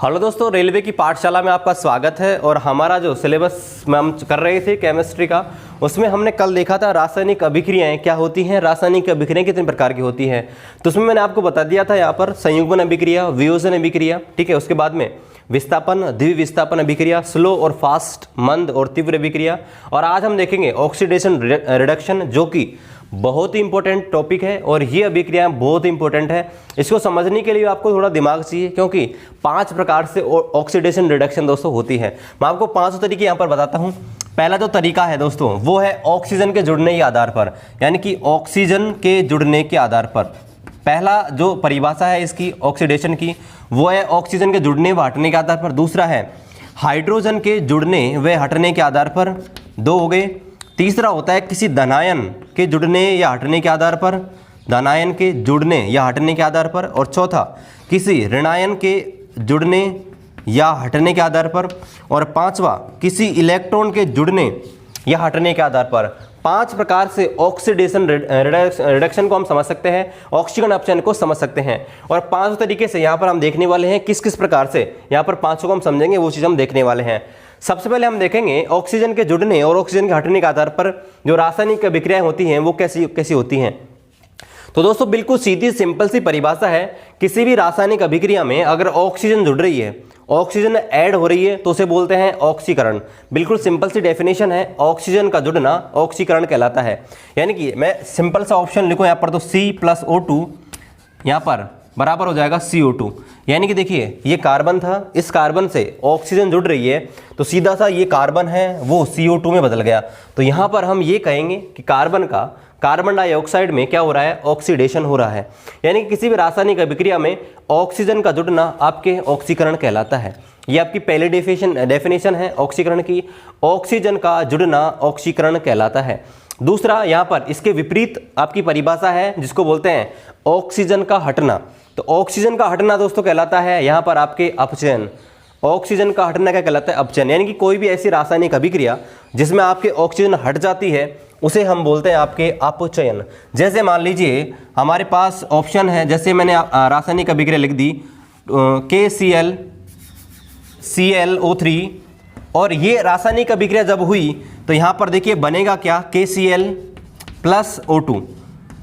Hello दोस्तों, railway की पाठशाला में आपका स्वागत है। और हमारा जो सिलेबस में हम कर रहे थे केमिस्ट्री का, उसमें हमने कल देखा था रासायनिक अभिक्रियाएं क्या होती हैं, रासायनिक अभिक्रियाएं कितने प्रकार की होती हैं। तो उसमें मैंने आपको बता दिया था यहाँ पर संयुग्मन अभिक्रिया, वियोजन अभिक्रिया, ठीक है। उसके बाद में विस्थापन, द्विविस्थापन अभिक्रिया, स्लो और फास्ट, मंद और तीव्र अभिक्रिया। और आज हम देखेंगे ऑक्सीडेशन रिडक्शन, जो कि बहुत ही इंपॉर्टेंट टॉपिक है। और ये अभिक्रियाएं बहुत इंपॉर्टेंट है। इसको समझने के लिए आपको थोड़ा दिमाग चाहिए, क्योंकि 5 प्रकार से ऑक्सीडेशन रिडक्शन दोस्तों होती है। मैं आपको 5 तरीके यहाँ पर बताता हूँ। पहला जो तरीका है दोस्तों वो है ऑक्सीजन के जुड़ने के आधार पर, यानी कि ऑक्सीजन के जुड़ने के आधार पर। पहला जो परिभाषा है इसकी ऑक्सीडेशन की, वो है ऑक्सीजन के जुड़ने व हटने के आधार पर। दूसरा है हाइड्रोजन के जुड़ने व हटने के आधार पर, 2 हो गए। तीसरा होता है किसी धनायन के जुड़ने या हटने के आधार पर, धनायन के जुड़ने या हटने के आधार पर। और चौथा किसी ऋणायन के जुड़ने या हटने के आधार पर। और पांचवा किसी इलेक्ट्रॉन के जुड़ने या हटने के आधार पर। 5 प्रकार से ऑक्सीडेशन रिडक्शन को हम समझ सकते हैं, ऑक्सीजन अपचयन को समझ सकते हैं। और 5 तरीके से यहाँ पर हम देखने वाले हैं किस किस प्रकार से यहाँ पर 5 को हम समझेंगे, वो चीज़ हम देखने वाले हैं। सबसे पहले हम देखेंगे ऑक्सीजन के जुड़ने और ऑक्सीजन के हटने के आधार पर जो रासायनिक अभिक्रियाएं होती हैं वो कैसी होती हैं। तो दोस्तों बिल्कुल सीधी सिंपल सी परिभाषा है, किसी भी रासायनिक अभिक्रिया में अगर ऑक्सीजन जुड़ रही है, ऑक्सीजन ऐड हो रही है, तो उसे बोलते हैं ऑक्सीकरण। बिल्कुल सिंपल सी डेफिनेशन है, ऑक्सीजन का जुड़ना ऑक्सीकरण कहलाता है। यानी कि मैं सिंपल सा ऑप्शन लिखूं यहाँ पर, तो C+O2 यहाँ पर बराबर हो जाएगा CO2। यानी कि देखिए ये कार्बन था, इस कार्बन से ऑक्सीजन जुड़ रही है, तो सीधा सा ये कार्बन है वो CO2 में बदल गया। तो यहाँ पर हम ये कहेंगे कि कार्बन डाइऑक्साइड में क्या हो रहा है, ऑक्सीडेशन हो रहा है। यानी कि किसी भी रासायनिक अभिक्रिया में ऑक्सीजन का जुड़ना आपके ऑक्सीकरण कहलाता है। ये आपकी पहली डेफिनेशन है ऑक्सीकरण की, ऑक्सीजन का जुड़ना ऑक्सीकरण कहलाता है। दूसरा यहाँ पर इसके विपरीत आपकी परिभाषा है जिसको बोलते हैं ऑक्सीजन का हटना। तो ऑक्सीजन का हटना दोस्तों कहलाता है यहाँ पर आपके अपचयन। ऑक्सीजन का हटना क्या कहलाता है, अपचयन। यानी कि कोई भी ऐसी रासायनिक अभिक्रिया जिसमें आपके ऑक्सीजन हट जाती है उसे हम बोलते हैं आपके अपचयन। जैसे मान लीजिए हमारे पास ऑप्शन है, जैसे मैंने रासायनिक अभिक्रिया लिख दी KCl ClO3, और ये रासायनिक अभिक्रिया जब हुई तो यहाँ पर देखिए बनेगा क्या, KCl+O2।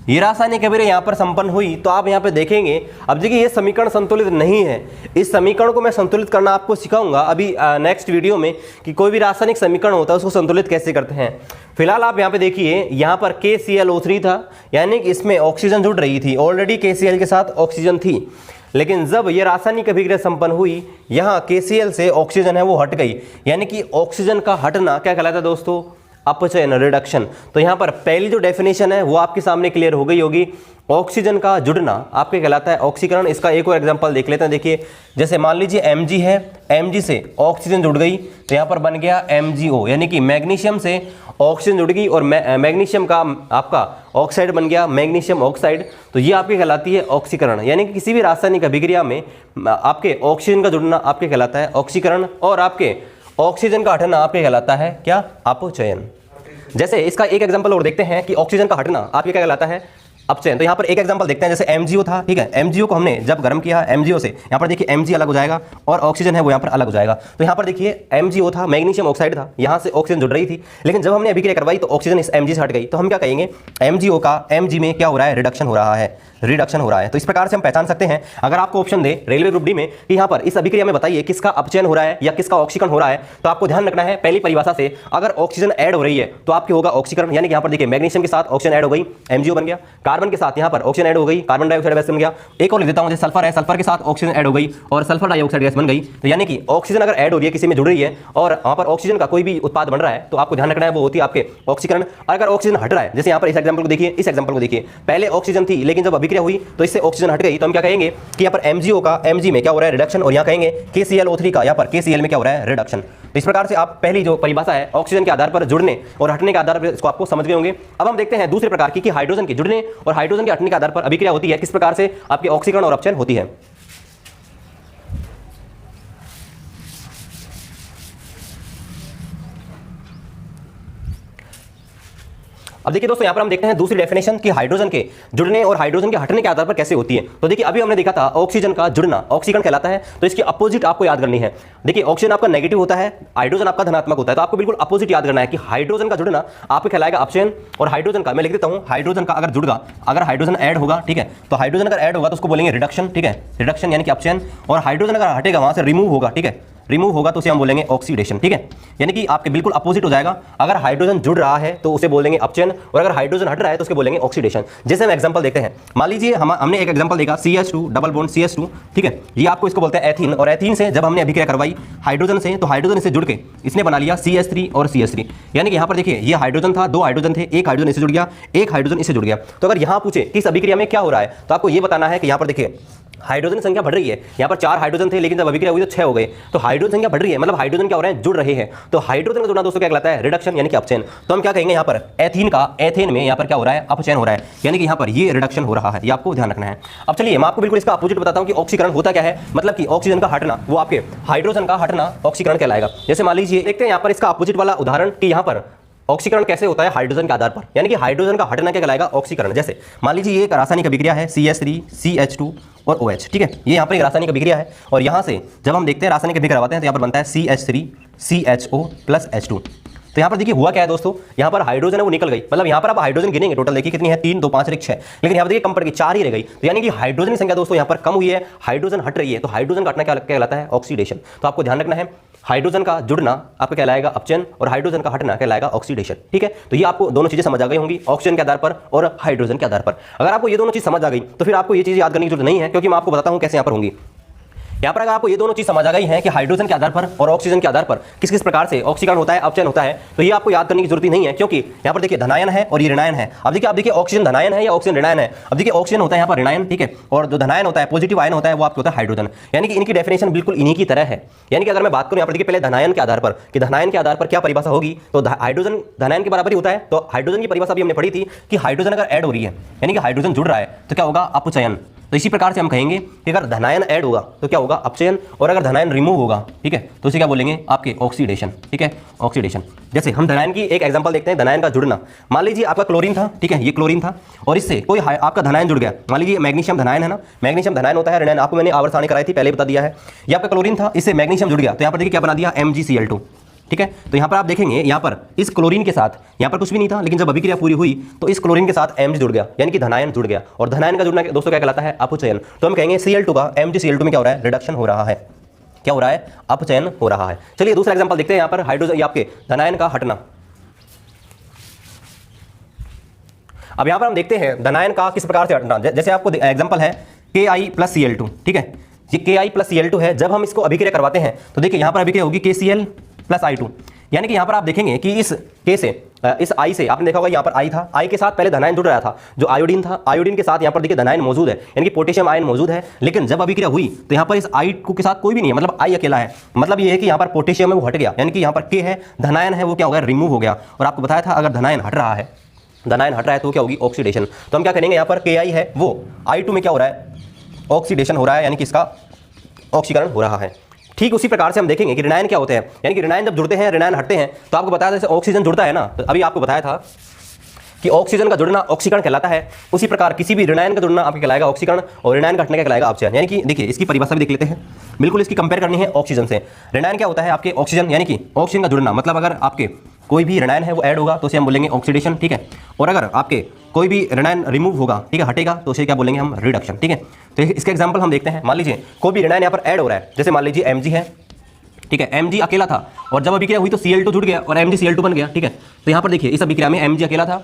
ये रासायनिक अभिक्रिया यहाँ पर संपन्न हुई, तो आप यहाँ पे देखेंगे, अब देखिए ये समीकरण संतुलित नहीं है। इस समीकरण को मैं संतुलित करना आपको सिखाऊंगा अभी नेक्स्ट वीडियो में, कि कोई भी रासायनिक समीकरण होता है उसको संतुलित कैसे करते हैं। फिलहाल आप यहाँ पे देखिए, यहाँ पर KClO3 था, यानी कि इसमें ऑक्सीजन जुड़ रही थी, ऑलरेडी KCl के साथ ऑक्सीजन थी। लेकिन जब ये रासायनिक अभिक्रिया संपन्न हुई, यहाँ KCl से ऑक्सीजन है वो हट गई। यानी कि ऑक्सीजन का हटना क्या कहलाता है दोस्तों, अपचयन, रिडक्शन। तो यहाँ पर पहली जो डेफिनेशन है वो आपके सामने क्लियर हो गई होगी। ऑक्सीजन का जुड़ना आपके कहलाता है ऑक्सीकरण। इसका एक और एग्जांपल देख लेते हैं। देखिए जैसे मान लीजिए Mg है, Mg से ऑक्सीजन जुड़ गई तो यहाँ पर बन गया MgO, यानी कि मैग्नीशियम से ऑक्सीजन जुड़ गई और मैग्नीशियम का आपका ऑक्साइड बन गया मैग्नीशियम ऑक्साइड। तो ये आपकी कहलाती है ऑक्सीकरण। यानी कि किसी भी रासायनिक अभिक्रिया में आपके ऑक्सीजन का जुड़ना आपके कहलाता है ऑक्सीकरण, और आपके ऑक्सीजन का हटना आपके कहलाता है क्या, अपचयन। जैसे इसका एक एग्जांपल और देखते हैं कि ऑक्सीजन का हटना आपके क्या कहलाता है, अपचयन। तो यहाँ पर एक एग्जांपल देखते हैं, जैसे MgO था, ठीक है। MgO को हमने जब गर्म किया, MgO से यहाँ पर देखिए Mg अलग हो जाएगा और ऑक्सीजन है वो यहाँ पर अलग हो जाएगा। तो यहाँ पर देखिए MgO था, मैग्नीशियम ऑक्साइड था, यहाँ से ऑक्सीजन जुड़ रही थी, लेकिन जब हमने अभिक्रिया करवाई तो ऑक्सीजन इस Mg से हट गई। तो हम क्या कहेंगे, MgO का Mg में क्या हो रहा है, रिडक्शन हो रहा है, रिडक्शन हो रहा है। तो इस प्रकार से हम पहचान सकते हैं। अगर आपको ऑप्शन दे रेलवे ग्रुप डी में कि यहाँ पर इस अभिक्रिया में बताइए किसका अपचयन हो रहा है या किसका ऑक्सीकरण हो रहा है, तो आपको ध्यान रखना है पहली परिभाषा से, अगर ऑक्सीजन ऐड हो रही है तो आपके होगा ऑक्सीकरण। यानी कि यहाँ पर देखिए मैग्नीशियम के साथ ऑक्सीजन ऐड हो गई, MgO बन गया। कार्बन के साथ यहाँ पर ऑक्सीजन ऐड हो गई, कार्बन डाइऑक्साइड गैस बन गया। एक और लिख देता हूँ, जैसे सल्फर है, सल्फर के साथ ऑक्सीजन ऐड हो गई और सल्फर डाइऑक्साइड गैस बन गई। तो यानी कि ऑक्सीजन अगर ऐड हो रही है, किसी में जुड़ रही है और वहाँ पर ऑक्सीजन का कोई भी उत्पाद बन रहा है, तो आपको ध्यान रखना है वो होती है आपके ऑक्सीकरण। अगर ऑक्सीजन हट रहा है, जैसे यहाँ पर इस एग्जाम्पल को देखिए, इस एग्जाम्पल को देखिए, पहले ऑक्सीजन थी लेकिन जब अभिक्रिया हुई तो इससे ऑक्सीजन हट गई, तो हम क्या कहेंगे कि यहाँ पर MgO का Mg में क्या हो रहा है, रिडक्शन। और यहाँ कहेंगे KClO3 का यहाँ पर KCl में क्या हो रहा है, रिडक्शन। तो इस प्रकार से आप पहली जो परिभाषा है ऑक्सीजन के आधार पर जुड़ने और हटने के आधार पर इसको आपको समझ गए होंगे। अब हम देखते हैं दूसरे प्रकार की कि हाइड्रोजन के जुड़ने और हाइड्रोजन के हटने के आधार पर अभिक्रिया होती है, किस प्रकार से आपके ऑक्सीकरण और अपचयन होती है। अब देखिए दोस्तों, यहाँ पर हम देखते हैं दूसरी डेफिनेशन कि हाइड्रोजन के जुड़ने और हाइड्रोजन के हटने के आधार पर कैसे होती है। तो देखिए अभी हमने देखा था ऑक्सीजन का जुड़ना ऑक्सीकरण कहलाता है, तो इसकी अपोजिट आपको याद करनी है। देखिए ऑक्सीजन आपका नेगेटिव होता है, हाइड्रोजन आपका धनात्मक होता है, तो आपको बिल्कुल अपोजिट याद करना है कि हाइड्रोजन का जुड़ना आपको कहलाएगा अपचयन, और हाइड्रोजन का मैं लिख देता हूं, हाइड्रोजन का अगर जुड़गा, अगर हाइड्रोजन ऐड होगा, ठीक है, तो हाइड्रोजन अगर ऐड होगा तो उसको बोलेंगे रिडक्शन, ठीक है, रिडक्शन यानी कि अपचयन, और हाइड्रोजन अगर हटेगा वहां से रिमूव होगा, ठीक है, रिमूव होगा तो उसे हम बोलेंगे ऑक्सीडेशन, ठीक है, यानी कि आपके बिल्कुल अपोजिट हो जाएगा। अगर हाइड्रोजन जुड़ रहा है तो उसे बोलेंगे अपचयन, और अगर हाइड्रोजन हट रहा है तो उसके बोलेंगे ऑक्सीडेशन। जैसे हम एग्जांपल देखते हैं, मान लीजिए हमने एक एग्जांपल देखा CH2 डबल बॉन्ड CH2, ठीक है, ये आपको इसको बोलते हैं एथीन, और एथीन से जब हमने अभिक्रिया करवाई हाइड्रोजन से, तो हाइड्रोजन से जुड़ के इसने बना लिया CH3 और CH3, यानी कि यहाँ पर देखिए ये हाइड्रोजन था, दो हाइड्रोजन थे, एक हाइड्रोजन इससे जुड़ गया, एक हाइड्रोजन इससे जुड़ गया। तो अगर यहाँ पूछे कि इस अभिक्रिया में क्या हो रहा है, तो आपको ये बताना है कि यहाँ पर देखिए हाइड्रोजन की संख्या बढ़ रही है। यहाँ पर 4 हाइड्रोजन थे, लेकिन जब अभिक्रिया हुई तो 6 हो गए, तो हाइड्रोजन संख्या बढ़ रही है, मतलब हाइड्रोजन क्या हो रहे हैं, जुड़ रहे हैं। तो हाइड्रोजन का जुड़ना दोस्तों क्या कहलाता है, रिडक्शन यानी कि अपचयन। तो हम क्या कहेंगे यहाँ पर एथीन का, एथेन में यहाँ पर क्या हो रहा है, अपचयन हो रहा है, यानी कि यहाँ पर ये रिडक्शन हो रहा है, ये आपको ध्यान रखना है। अब चलिए मैं आपको बिल्कुल इसका अपोजिट बताता हूँ कि ऑक्सीकरण होता क्या है, मतलब कि ऑक्सीजन का हटना वो आपके हाइड्रोजन का हटना ऑक्सीकरण कहलाएगा। जैसे मान लीजिए देखते हैं यहाँ पर इसका अपोजिट वाला उदाहरण कि यहाँ पर ऑक्सीकरण कैसे होता है हाइड्रोजन के आधार पर, यानी कि हाइड्रोजन का हटना क्या कहलाएगा, ऑक्सीकरण। जैसे मान लीजिए ये एक रासायनिक अभिक्रिया है CH3 CH2 और OH, ठीक है, ये यहाँ पर एक रासायनिक अभिक्रिया है, और यहाँ से जब हम देखते हैं रासायनिक अभिक्रिया करवाते हैं तो यहाँ पर बनता है CH3 CHO प्लस H2। तो यहाँ पर देखिए हुआ क्या है दोस्तों, यहाँ पर हाइड्रोजन है वो निकल गई, मतलब यहाँ पर आप हाइड्रोजन गिनेंगे टोटल देखिए कितनी है, 3 2 5 6, लेकिन यहाँ पर देखिए कम पड़ गई, 4 ही रह गई। तो यानी कि हाइड्रोजन की संख्या दोस्तों यहाँ पर कम हुई है, हाइड्रोजन हट रही है, तो हाइड्रोजन का हटना क्या कहलाता है, ऑक्सीडेशन। तो आपको ध्यान रखना है हाइड्रोजन का जुड़ना आपका कहलाएगा अपचयन, और हाइड्रोजन का हटना कहलाएगा ऑक्सीडेशन, ठीक है। तो ये आपको दोनों चीजें समझ आ गई होंगी, ऑक्सीजन के आधार पर और हाइड्रोजन के आधार पर। अगर आपको ये दोनों चीज समझ आ गई तो फिर आपको ये चीज याद करने की जरूरत नहीं है, क्योंकि मैं आपको बताता हूं कैसे यहाँ पर होंगी। यहाँ पर अगर आपको ये दोनों चीज समझ आ गई है कि हाइड्रोजन के आधार पर और ऑक्सीजन के आधार पर किस किस प्रकार से ऑक्सीकरण होता है, अपचयन होता है, तो ये आपको याद करने की जरूरत ही नहीं है, क्योंकि यहाँ पर देखिए धनायन है और ये ऋणायन है। अब देखिए ऑक्सीजन धनायन है या ऑक्सीजन ऋणायन है। अब देखिए ऑक्सीजन होता है यहाँ पर ऋणायन, ठीक है, और जो धनायन होता है पॉजिटिव आयन होता है वो आपको होता है हाइड्रोजन, यानी कि इनकी डेफिनेशन बिल्कुल इन्हीं की तरह है। यानी कि अगर मैं बात करूँ यहाँ पर देखिए पहले धनायन के आधार पर कि धनायन के आधार पर क्या परिभाषा होगी, तो हाइड्रोजन धनायन के बराबर ही होता है। तो हाइड्रोजन की परिभाषा भी हमने पढ़ी थी कि हाइड्रोजन अगर ऐड हो रही है यानी कि हाइड्रोजन जुड़ रहा है तो क्या होगा, अपचयन। तो इसी प्रकार से हम कहेंगे कि अगर धनायन ऐड होगा तो क्या होगा, अपचयन, और अगर धनायन रिमूव होगा, ठीक है, तो इसे क्या बोलेंगे, आपके ऑक्सीडेशन, ठीक है, ऑक्सीडेशन। जैसे हम धनायन की एक एग्जांपल देखते हैं, धनायन का जुड़ना। मान लीजिए आपका क्लोरीन था, ठीक है, ये क्लोरीन था, और इससे कोई आपका धनायन जुड़ गया। मान लीजिए मैग्नीशियम धनायन है ना, मैग्नीशियम धनायन होता है ऋणायन, आपको मैंने आवर्त सारणी कराई थी, पहले बता दिया है। ये आपका क्लोरीन था, इससे मैग्नीशियम जुड़ गया, तो यहाँ पर देखिए क्या बना दिया, MgCl2, ठीक है। तो यहाँ पर आप देखेंगे यहाँ पर इस क्लोरीन के साथ यहाँ पर कुछ भी नहीं था, लेकिन जब अभिक्रिया पूरी हुई तो इस क्लोरीन के साथ Mg जुड़ गया, यानी कि धनायन जुड़ गया, और धनायन का जुड़ना दोस्तों क्या कहलाता है, अपचयन। तो हम कहेंगे Cl2 का MgCl2 में क्या हो रहा है, रिडक्शन हो रहा है, क्या हो रहा है, अपचयन हो रहा है। चलिए दूसरा एग्जांपल देखते हैं, यहाँ पर हाइड्रोजन आपके धनायन का हटना। अब यहाँ पर हम देखते हैं धनायन का किस प्रकार से हटना। जैसे आपको एग्जाम्पल है Ki प्लस Cl2, ठीक है, ये Ki प्लस Cl2 है। जब हम इसको अभिक्रिया करवाते हैं तो देखिए यहाँ पर अभिक्रिया होगी KCl प्लस I2, यानी कि यहाँ पर आप देखेंगे कि इस K से इस I से आपने देखा होगा यहाँ पर I था, I के साथ पहले धनायन जुड़ रहा था, जो आयोडीन था, आयोडीन के साथ यहाँ पर देखिए धनायन मौजूद है, यानी कि पोटेशियम आयन मौजूद है। लेकिन जब अभिक्रिया हुई तो यहाँ पर इस I के साथ कोई भी नहीं है, मतलब I अकेला है। मतलब ये है कि यहाँ पर पोटेशियम है वो हट गया, यानी कि यहाँ पर K है, धनायन है वो क्या हो गया, रिमूव हो गया। और आपको बताया था अगर धनायन हट रहा है, धनायन हट रहा है तो क्या होगी, ऑक्सीडेशन। तो हम क्या करेंगे, यहाँ पर Ki है वो I2 में क्या हो रहा है, ऑक्सीडेशन हो रहा है, यानी कि इसका ऑक्सीकरण हो रहा है। ठीक उसी प्रकार से हम देखेंगे कि ऋणायन क्या होते हैं, यानी कि ऋणायन जब जुड़ते हैं, ऋणायन हटते हैं, तो आपको बताया था जैसे ऑक्सीजन जुड़ता है ना, तो अभी आपको बताया था कि ऑक्सीजन का जुड़ना ऑक्सीकरण कहलाता है। उसी प्रकार किसी भी ऋणायन का जुड़ना आपको कहलाएगा ऑक्सीकरण, और ऋणायन का हटने का कहलाएगा अपचयन। यानी कि देखिए इसकी परिभाषा भी देख लेते हैं, बिल्कुल इसकी कंपेयर करनी है ऑक्सीजन से। ऋणायन क्या होता है, आपके ऑक्सीजन, यानी कि ऑक्सीजन का जुड़ना, मतलब अगर आपके कोई भी ऋणायन है वो ऐड होगा तो उसे हम बोलेंगे ऑक्सीडेशन, ठीक है। और अगर आपके कोई भी ऋणायन रिमूव होगा, ठीक है, हटेगा, तो उसे क्या बोलेंगे हम, रिडक्शन, ठीक है। तो इसके एग्जांपल हम देखते हैं। मान लीजिए कोई भी ऋणायन यहाँ पर ऐड हो रहा है, जैसे मान लीजिए Mg है, ठीक है, Mg अकेला था और जब अभिक्रिया हुई तो Cl2 जुड़ गया और MgCl2 बन गया, ठीक है। तो यहाँ पर देखिए इस अभिक्रिया में Mg अकेला था,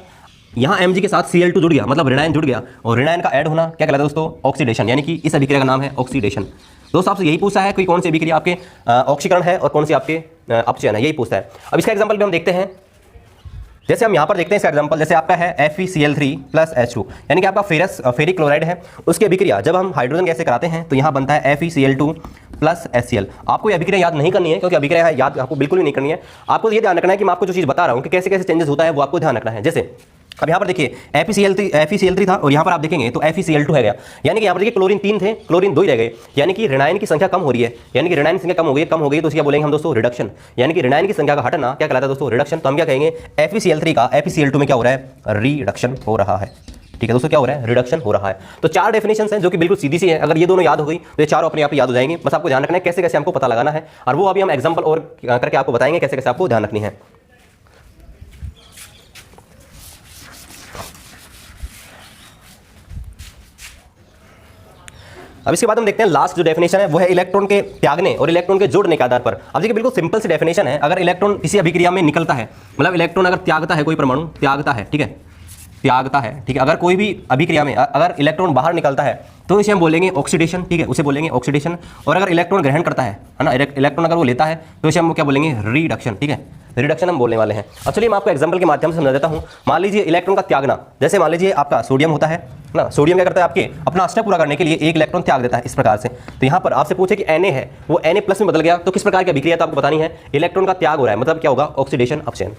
यहाँ Mg के साथ Cl2 जुड़ गया, मतलब ऋणायन जुड़ गया, और ऋणायन का ऐड होना क्या कहलाता है दोस्तों, ऑक्सीडेशन, यानी कि इस अभिक्रिया का नाम है ऑक्सीडेशन। दोस्तों आपसे यही पूछा है कि कौन सी अभिक्रिया आपके ऑक्सीकरण है और कौन सी आपके अपचयन है, यही पूछता है। अब इसका एग्जाम्पल भी हम देखते हैं। जैसे हम यहाँ पर देखते हैं इसका एग्जांपल, जैसे आपका है FeCl3 प्लस H2, यानी कि आपका फेरिक क्लोराइड है, उसकी अभिक्रिया जब हम हाइड्रोजन गैस से कराते हैं तो यहाँ बनता है FeCl2 प्लस HCl। आपको ये अभिक्रिया याद नहीं करनी है, क्योंकि अभिक्रिया याद आपको बिल्कुल भी नहीं करनी है। आपको ये ध्यान रखना है कि मैं आपको जो चीज़ बता रहा हूँ कि कैसे कैसे चेंजेस होता है वो आपको ध्यान रखना है। जैसे अब यहाँ पर देखिए FeCl3 था और यहाँ पर आप देखेंगे तो FeCl2 है गया, यानी कि यहाँ पर देखिए क्लोरीन 3 थे, क्लोरीन 2 ही रह गए, यानी कि ऋणायन की संख्या कम हो रही है, यानी कि ऋणायन की संख्या कम हो गई तो क्या बोलेंगे हम दोस्तों, रिडक्शन। यानी कि ऋणायन की संख्या का हटना क्या कहलाता है दोस्तों, रिडक्शन। तो हम क्या कहेंगे, FeCl3 का FeCl2 में क्या हो रहा है, रिडक्शन हो रहा है। ठीक है दोस्तों, क्या हो रहा है, रिडक्शन हो रहा है। तो 4 डेफिनेशंस हैं जो कि बिल्कुल सीधी सी है, अगर ये दोनों याद हो गई तो ये चारों अपने आप याद हो जाएंगे। बस आपको ध्यान रखना है कैसे कैसे हमको पता लगाना है, और वो अभी हम एग्जांपल और करके आपको बताएंगे कैसे कैसे आपको ध्यान रखनी है। अब इसके बाद हम देखते हैं लास्ट जो डेफिनेशन है वो है इलेक्ट्रॉन के त्यागने और इलेक्ट्रॉन के जोड़ने के आधार पर। अब देखिए बिल्कुल सिंपल सी डेफिनेशन है, अगर इलेक्ट्रॉन किसी अभिक्रिया में निकलता है, मतलब इलेक्ट्रॉन अगर त्यागता है, कोई परमाणु त्यागता है, ठीक है, त्यागता है, ठीक है, अगर कोई भी अभिक्रिया में अगर इलेक्ट्रॉन बाहर निकलता है तो इसे हम बोलेंगे ऑक्सीडेशन, ठीक है, उसे बोलेंगे ऑक्सीडेशन। और अगर इलेक्ट्रॉन ग्रहण करता है ना, इलेक्ट्रॉन अगर वो लेता है तो इसे हम क्या बोलेंगे, रिडक्शन, ठीक है, रिडक्शन हम बोलने वाले हैं। अब चलिए मैं आपको एग्जांपल के माध्यम से समझा देता हूं। मान लीजिए इलेक्ट्रॉन का त्यागना, जैसे मान लीजिए आपका सोडियम होता है ना, सोडियम क्या करता है, आपके अपना अष्टक पूरा करने के लिए एक इलेक्ट्रॉन त्याग देता है इस प्रकार से। तो यहाँ पर आपसे पूछे कि Na है, वो Na+ में बदल गया तो किस प्रकार की अभिक्रिया, तो आपको बतानी है, इलेक्ट्रॉन का त्याग हो रहा है, मतलब क्या होगा, ऑक्सीडेशन, अपचयन।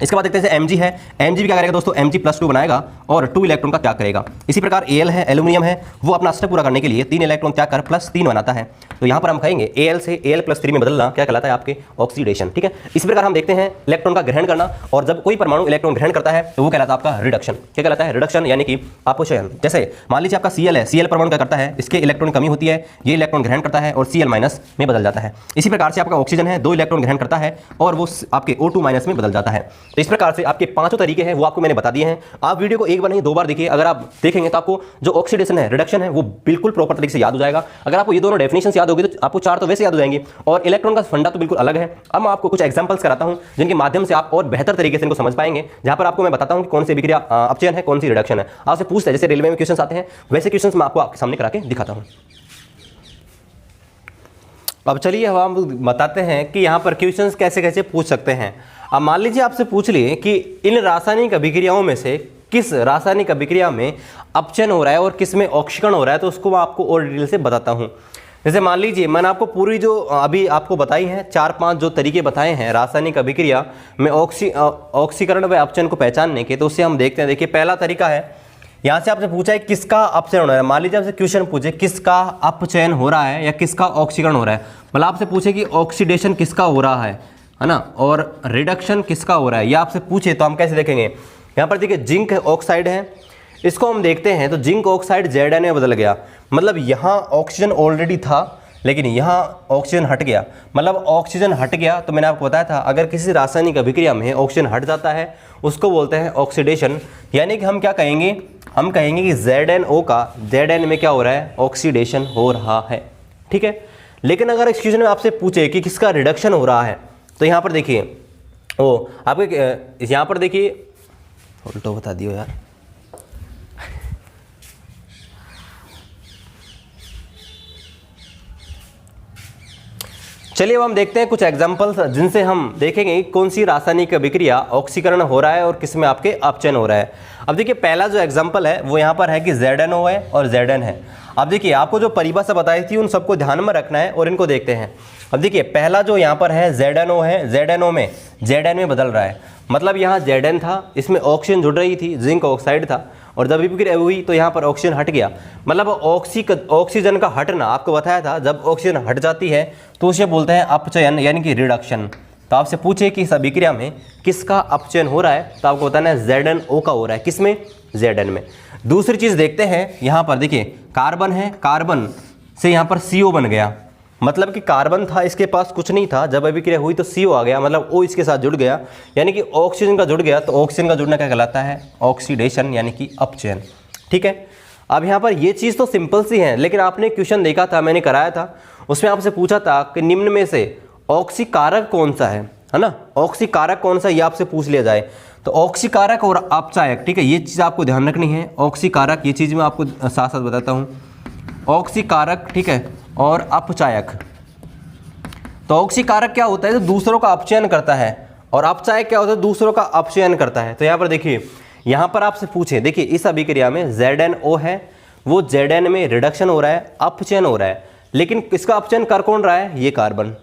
इसके बाद देखते हैं Mg है, Mg भी क्या करेगा दोस्तों, Mg+2 बनाएगा और 2 इलेक्ट्रॉन का त्याग करेगा। इसी प्रकार Al है, एल्यूमिनियम है, वो अपना अष्टक पूरा करने के लिए 3 इलेक्ट्रॉन त्याग कर +3 बनाता है। तो यहाँ पर हम कहेंगे Al से Al+3 में बदलना क्या कहलाता है, आपके ऑक्सीडेशन। ठीक है, इसी प्रकार हम देखते हैं इलेक्ट्रॉन का ग्रहण करना, और जब कोई परमाणु इलेक्ट्रॉन ग्रहण करता है तो वो कहलाता है आपका रिडक्शन। क्या कहलाता है, रिडक्शन, यानी कि अपचयन। जैसे मान लीजिए आपका Cl है, Cl परमाणु क्या करता है, इसके इलेक्ट्रॉन कमी होती है, ये इलेक्ट्रॉन ग्रहण करता है और Cl- में बदल जाता है। इसी प्रकार से आपका ऑक्सीजन है, 2 इलेक्ट्रॉन ग्रहण करता है और वो आपके O2- में बदल जाता है। तो इस प्रकार से आपके 5 तरीके हैं, वो आपको मैंने बता दिए हैं। आप वीडियो को एक बार नहीं 2 बार देखिए, अगर आप देखेंगे तो आपको जो ऑक्सीडेशन है, रिडक्शन है, वो बिल्कुल प्रॉपर तरीके से याद हो जाएगा। अगर आपको ये दोनों डेफिनेशन याद होगी तो आपको 4 तो वैसे याद हो जाएंगी, और इलेक्ट्रॉन का फंडा तो बिल्कुल अलग है। अब मैं आपको कुछ एग्जांपल्स कराता हूं जिनके माध्यम से आप और बेहतर तरीके से इनको समझ पाएंगे, जहां पर आपको मैं बताता हूं कि कौन सी अभिक्रिया अपचयन है, कौन सी रिडक्शन है। आपसे पूछते हैं, जैसे रेलवे में क्वेश्चंस आते हैं, वैसे क्वेश्चंस मैं आपको आपके सामने करा के दिखाता हूं। अब चलिए हम बताते हैं कि यहाँ पर क्वेश्चंस कैसे कैसे पूछ सकते हैं। अब मान लीजिए आपसे पूछ लिए कि इन रासायनिक अभिक्रियाओं में से किस रासायनिक अभिक्रिया में अपचयन हो रहा है और किस में ऑक्सीकरण हो रहा है, तो उसको मैं आपको और डिटेल से बताता हूँ। जैसे मान लीजिए मैंने आपको पूरी जो अभी आपको बताई है 4-5 जो तरीके बताए हैं रासायनिक अभिक्रिया में ऑक्सीकरण व अपचयन को पहचानने के, तो उससे हम देखते हैं। देखिए पहला तरीका है, यहाँ से आपसे पूछा है किसका अपचयन हो रहा है। मान लीजिए आपसे क्वेश्चन पूछे किसका अपचयन हो रहा है या किसका ऑक्सीकरण हो रहा है, मतलब आपसे पूछे कि ऑक्सीडेशन किसका हो रहा है ना, और रिडक्शन किसका हो रहा है, या आपसे पूछे तो हम कैसे देखेंगे। यहाँ पर देखिए जिंक ऑक्साइड है, इसको हम देखते हैं तो जिंक ऑक्साइड Zn में बदल गया, मतलब यहाँ ऑक्सीजन ऑलरेडी था लेकिन यहाँ ऑक्सीजन हट गया, मतलब ऑक्सीजन हट गया। तो मैंने आपको बताया था अगर किसी रासायनिक अभिक्रिया में ऑक्सीजन हट जाता है उसको बोलते हैं ऑक्सीडेशन। यानी कि हम क्या कहेंगे, हम कहेंगे कि ZnO का Zn में क्या हो रहा है, ऑक्सीडेशन हो रहा है। ठीक है, लेकिन अगर इस क्वेश्चन में आपसे पूछे कि किसका रिडक्शन हो रहा है, तो यहाँ पर देखिए आपके यहाँ पर देखिए, उल्टो बता दियो यार, चलिए अब हम देखते हैं कुछ एग्जांपल्स जिनसे हम देखेंगे कौन सी रासायनिक अभिक्रिया ऑक्सीकरण हो रहा है और किस में आपके अपचयन हो रहा है। अब देखिए पहला जो एग्जांपल है वो यहाँ पर है कि ZnO है और Zn है। अब देखिए आपको जो परिभाषा बताई थी उन सबको ध्यान में रखना है और इनको देखते हैं। अब देखिए पहला जो यहाँ पर है ZnO है, ZnO में Zn में बदल रहा है, मतलब यहाँ Zn था, इसमें ऑक्सीजन जुड़ रही थी, जिंक ऑक्साइड था, और जब अभिक्रिया हुई तो यहाँ पर ऑक्सीजन हट गया, मतलब ऑक्सीजन का हटना आपको बताया था, जब ऑक्सीजन हट जाती है तो उसे बोलते हैं अपचयन यानी कि रिडक्शन। तो आपसे पूछे कि इस अभिक्रिया में किसका अपचयन हो रहा है, तो आपको बताना है ZnO का हो रहा है, किसमें, Zn में। दूसरी चीज़ देखते हैं, यहाँ पर देखिए कार्बन है, कार्बन से यहाँ पर CO बन गया, मतलब कि कार्बन था इसके पास कुछ नहीं था, जब अभिक्रिया हुई तो CO आ गया, मतलब O इसके साथ जुड़ गया, यानी कि ऑक्सीजन का जुड़ गया। तो ऑक्सीजन का जुड़ना क्या कहलाता है, ऑक्सीडेशन यानी कि अपचयन। ठीक है, अब यहाँ पर ये चीज़ तो सिंपल सी है, लेकिन आपने क्वेश्चन देखा था, मैंने कराया था, उसमें आपसे पूछा था कि निम्न में से ऑक्सीकारक कौन सा है ना, ऑक्सीकारक कौन सा, ये आपसे पूछ लिया जाए। तो ऑक्सीकारक और अपचायक, ठीक है, ये चीज़ आपको ध्यान रखनी है। ऑक्सीकारक, ये चीज़ मैं आपको साथ साथ बताता हूँ, ऑक्सीकारक, ठीक है, और अपचायक। तो ऑक्सीकारक क्या होता है, तो दूसरों का अपचयन करता है, और अपचायक क्या होता है, दूसरों का अपचयन करता है। तो यहाँ पर देखिए, यहाँ पर आपसे पूछे, देखिए इस अभिक्रिया में ZnO है, वो Zn में रिडक्शन हो रहा है, अपचयन हो रहा है, लेकिन इसका अपचयन कर कौन रहा है, ये कार्बन।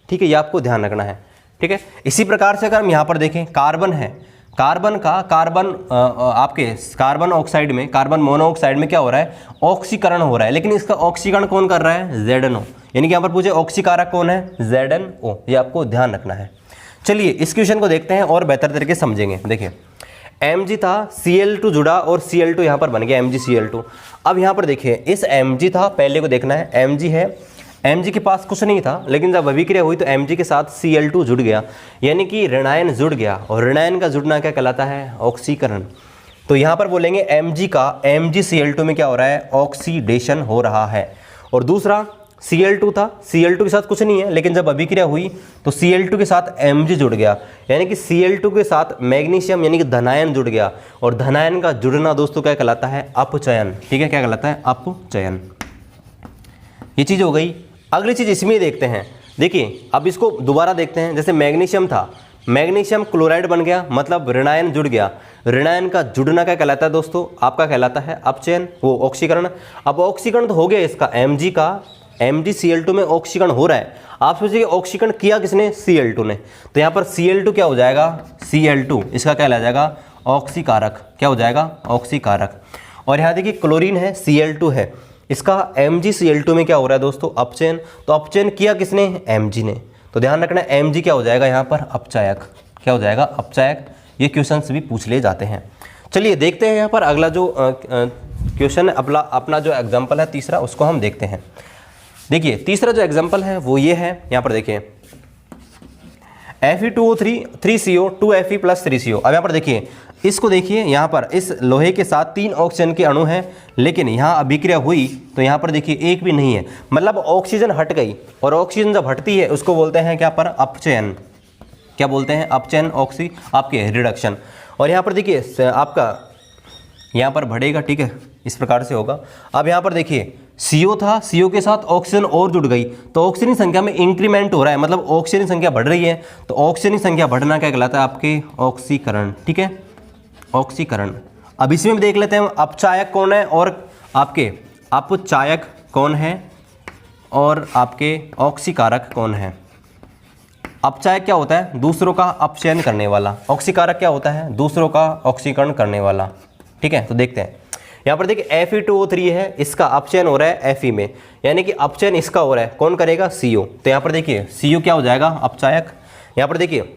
ठीक है, ये आपको ध्यान रखना है। ठीक है, इसी प्रकार से अगर हम यहाँ पर देखें, कार्बन है, आपके कार्बन ऑक्साइड में, कार्बन मोनोऑक्साइड में क्या हो रहा है, ऑक्सीकरण हो रहा है, लेकिन इसका ऑक्सीकरण कौन कर रहा है, ZNO, यानी कि यहाँ पर पूछे ऑक्सीकारक कौन है, ZNO, ये आपको ध्यान रखना है। चलिए इस क्वेश्चन को देखते हैं और बेहतर तरीके से समझेंगे। देखिए Mg था, Cl2 जुड़ा और Cl2 यहाँ पर बन गया MgCl2। अब यहाँ पर देखिए इस Mg था, पहले को देखना है, Mg है, Mg के पास कुछ नहीं था, लेकिन जब अभिक्रिया हुई तो Mg के साथ Cl2 जुड़ गया, यानी कि ऋणायन जुड़ गया, और ऋणायन का जुड़ना क्या कहलाता है, ऑक्सीकरण। तो यहाँ पर बोलेंगे Mg का MgCl2 में क्या हो रहा है, ऑक्सीडेशन हो रहा है। और दूसरा Cl2 था, Cl2 के साथ कुछ नहीं है, लेकिन जब अभिक्रिया हुई तो Cl2 के साथ Mg जुड़ गया, यानी कि Cl2 के साथ मैग्नीशियम यानी कि धनायन जुड़ गया, और धनायन का जुड़ना दोस्तों क्या कहलाता है, अपचयन। ठीक है, क्या कहलाता है, अपचयन। ये चीज़ हो गई। अगली चीज़ इसमें देखते हैं। देखिए अब इसको दोबारा देखते हैं। जैसे मैग्नीशियम था, मैग्नीशियम क्लोराइड बन गया, मतलब ऋणायन जुड़ गया। ऋणायन का जुड़ना क्या कहलाता है दोस्तों, आपका कहलाता है अपचयन, वो ऑक्सीकरण। अब ऑक्सीकरण तो हो गया इसका, Mg का MgCl2 में ऑक्सीकरण हो रहा है। आप सोचिए ऑक्सीकरण किया किसने, Cl2 ने, तो यहाँ पर Cl2 क्या हो जाएगा, Cl2 इसका क्या आ जाएगा, ऑक्सीकारक। क्या हो जाएगा, ऑक्सीकारक। और यहाँ देखिए क्लोरीन है, Cl2 है, इसका MgCl2 में क्या हो रहा है दोस्तों, अपचयन। तो अपचयन किया किसने, Mg ने, तो ध्यान रखना Mg क्या हो जाएगा यहाँ पर, अपचायक। क्या हो जाएगा, अपचायक। ये क्वेश्चन भी पूछ ले जाते हैं। चलिए देखते हैं यहाँ पर अगला जो क्वेश्चन है, अपना जो एग्जाम्पल है तीसरा, उसको हम देखते हैं। देखिए तीसरा जो एग्जाम्पल है वो ये है, यहाँ पर देखिए Fe2O3 3CO 2Fe + 3CO। अब यहाँ पर देखिए इसको, देखिए यहाँ पर इस लोहे के साथ 3 ऑक्सीजन के अणु हैं, लेकिन यहाँ अभिक्रिया हुई तो यहाँ पर देखिए एक भी नहीं है, मतलब ऑक्सीजन हट गई। और ऑक्सीजन जब हटती है उसको बोलते हैं क्या पर, अपचयन। क्या बोलते हैं, अपचयन, ऑक्सी आपके रिडक्शन। और यहाँ पर देखिए आपका यहाँ पर बढ़ेगा, ठीक है, इस प्रकार से होगा। अब यहाँ पर देखिए CO था, CO के साथ ऑक्सीजन और जुड़ गई, तो ऑक्सीजन की संख्या में इंक्रीमेंट हो रहा है, मतलब ऑक्सीजन की संख्या बढ़ रही है। तो ऑक्सीजन की संख्या बढ़ना क्या कहलाता है, आपके ऑक्सीकरण। ठीक है, ऑक्सीकरण। अब इसमें भी देख लेते हैं अपचायक कौन है और आपके अपचायक कौन है, और आपके ऑक्सीकारक कौन है। अपचायक क्या होता है, दूसरों का अपचयन करने वाला। ऑक्सीकारक क्या होता है, दूसरों का ऑक्सीकरण करने वाला। ठीक है, तो देखते हैं यहाँ पर देखिए Fe2O3 है, इसका अपचयन हो रहा है Fe में, यानी कि अपचयन इसका हो रहा है, कौन करेगा, CO। तो यहाँ पर देखिए CO क्या हो जाएगा, अपचायक। यहाँ पर देखिए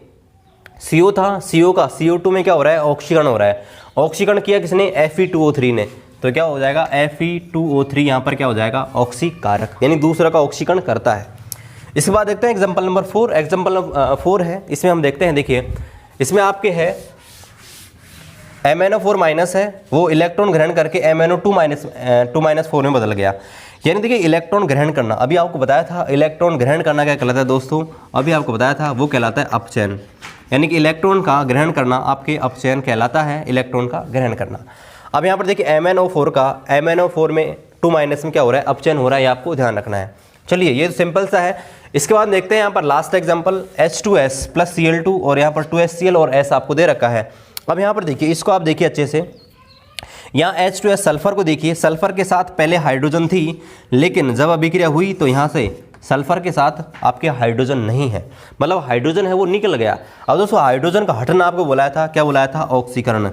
CO था, CO का CO2 में क्या हो रहा है, ऑक्सीकरण हो रहा है। ऑक्सीकरण किया किसने, Fe2O3 ने, तो क्या हो जाएगा, Fe2O3 यहाँ पर क्या हो जाएगा, ऑक्सीकारक, यानी दूसरा का ऑक्सीकरण करता है। इसके बाद देखते हैं एग्जाम्पल नंबर 4। एग्जाम्पल 4 है, इसमें हम देखते हैं। देखिए इसमें आपके है MnO4 माइनस है, वो इलेक्ट्रॉन ग्रहण करके MnO2 में बदल गया। यानी देखिए इलेक्ट्रॉन ग्रहण करना, अभी आपको बताया था इलेक्ट्रॉन ग्रहण करना क्या कहलाता है दोस्तों, अभी आपको बताया था वो कहलाता है अपचयन। यानी कि इलेक्ट्रॉन का ग्रहण करना आपके अपचयन कहलाता है, इलेक्ट्रॉन का ग्रहण करना। अब यहाँ पर देखिए MnO4 में 2- में क्या हो रहा है, अपचयन हो रहा है, ये आपको ध्यान रखना है। चलिए ये सिंपल सा है। इसके बाद देखते हैं यहाँ पर लास्ट एग्जाम्पल H2S + Cl2, और यहाँ पर 2HCl और S आपको दे रखा है। अब यहाँ पर देखिए इसको आप देखिए अच्छे से, यहाँ H2S सल्फर को देखिए, सल्फर के साथ पहले हाइड्रोजन थी, लेकिन जब अभिक्रिया हुई तो यहाँ से सल्फर के साथ आपके हाइड्रोजन नहीं है, मतलब हाइड्रोजन है वो निकल गया। अब दोस्तों हाइड्रोजन का हटना आपको बुलाया था, क्या बुलाया था, ऑक्सीकरण।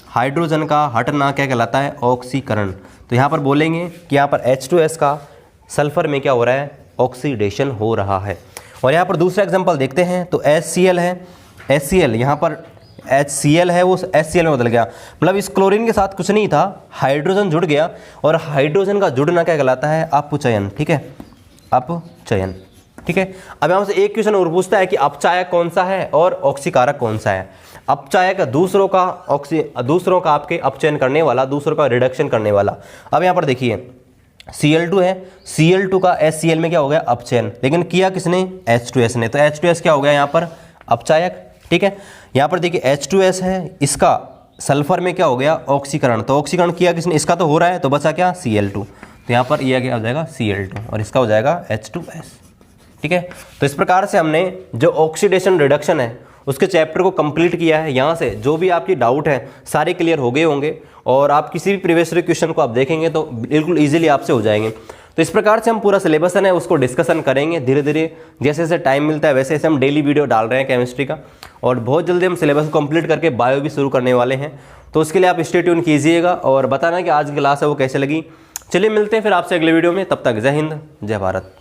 हाइड्रोजन का हटना क्या कहलाता है, ऑक्सीकरण। तो यहाँ पर बोलेंगे कि यहाँ पर H2S का सल्फर में क्या हो रहा है, ऑक्सीडेशन हो रहा है। और यहाँ पर दूसरा एग्जाम्पल देखते हैं, तो HCl है, HCl यहाँ पर HCl है, वो HCl में बदल गया, मतलब इस क्लोरीन के साथ कुछ नहीं था, हाइड्रोजन जुड़ गया, और हाइड्रोजन का जुड़ना क्या कहलाता है, अपचयन। ठीक है, अपचयन। ठीक है, अब यहाँ से एक क्वेश्चन और पूछता है कि अपचायक कौन सा है और ऑक्सीकारक कौन सा है। अपचायक दूसरों का आपके अपचयन करने वाला, दूसरों का रिडक्शन करने वाला। अब यहाँ पर देखिए Cl2 है, Cl2 का HCl में क्या हो गया, अपचयन, लेकिन किया किसने, H2S ने, तो H2S क्या हो गया यहाँ पर, अपचायक। ठीक है, यहाँ पर देखिए H2S है, इसका सल्फर में क्या हो गया, ऑक्सीकरण, तो ऑक्सीकरण किया किसने, इसका तो हो रहा है, तो बचा क्या, Cl2, तो यहाँ पर ये क्या हो जाएगा, Cl2, और इसका हो जाएगा H2S। ठीक है, तो इस प्रकार से हमने जो ऑक्सीडेशन रिडक्शन है उसके चैप्टर को कंप्लीट किया है। यहाँ से जो भी आपकी डाउट है सारे क्लियर हो गए होंगे, और आप किसी भी प्रीवियस क्वेश्चन को आप देखेंगे तो बिल्कुल ईजिली आपसे हो जाएंगे। तो इस प्रकार से हम पूरा सिलेबस है उसको डिस्कशन करेंगे धीरे धीरे, जैसे जैसे टाइम मिलता है वैसे वैसे हम डेली वीडियो डाल रहे हैं केमिस्ट्री का। और बहुत जल्दी हम सिलेबस को कंप्लीट करके बायो भी शुरू करने वाले हैं। तो उसके लिए आप स्टे ट्यून कीजिएगा और बताना कि आज की क्लास है वो कैसे लगी। चलिए मिलते हैं फिर आपसे अगले वीडियो में, तब तक जय हिंद जय भारत।